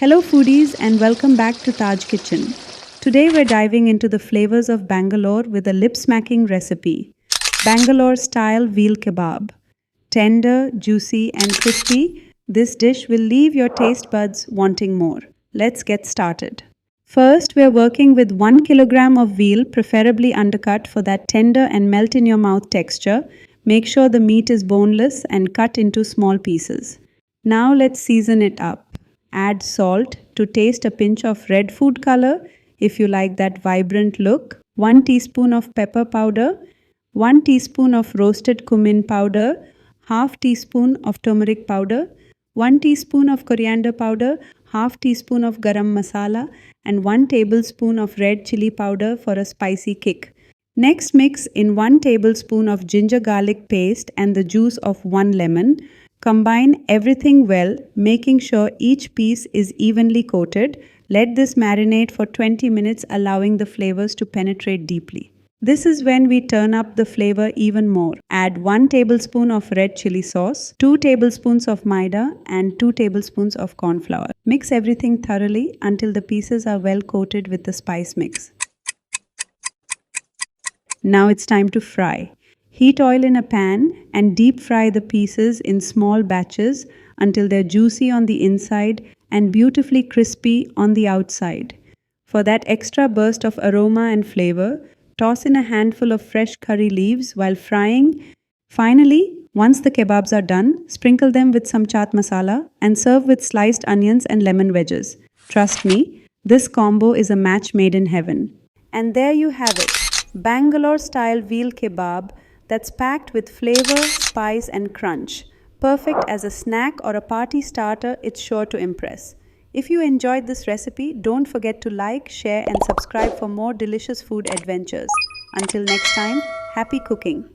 Hello foodies and welcome back to Taj Kitchen. Today we're diving into the flavors of Bangalore with a lip-smacking recipe. Bangalore style veal kebab. Tender, juicy and crispy, this dish will leave your taste buds wanting more. Let's get started. First, we're working with 1 kilogram of veal, preferably undercut for that tender and melt in your mouth texture. Make sure the meat is boneless and cut into small pieces. Now let's season it up. Add salt to taste, a pinch of red food color if you like that vibrant look, 1 teaspoon of pepper powder, 1 teaspoon of roasted cumin powder, half teaspoon of turmeric powder, 1 teaspoon of coriander powder, half teaspoon of garam masala and 1 tablespoon of red chilli powder for a spicy kick. Next, mix in 1 tablespoon of ginger garlic paste and the juice of 1 lemon. Combine everything well, making sure each piece is evenly coated. Let this marinate for 20 minutes, allowing the flavors to penetrate deeply. This is when we turn up the flavor even more. Add 1 tablespoon of red chili sauce, 2 tablespoons of Maida and 2 tablespoons of corn flour. Mix everything thoroughly until the pieces are well coated with the spice mix. Now it's time to fry. Heat oil in a pan and deep fry the pieces in small batches until they're juicy on the inside and beautifully crispy on the outside. For that extra burst of aroma and flavor, toss in a handful of fresh curry leaves while frying. Finally, once the kebabs are done, sprinkle them with some chaat masala and serve with sliced onions and lemon wedges. Trust me, this combo is a match made in heaven. And there you have it, Bangalore style veal kebab that's packed with flavor, spice and crunch. Perfect as a snack or a party starter, it's sure to impress. If you enjoyed this recipe, don't forget to like, share and subscribe for more delicious food adventures. Until next time, happy cooking!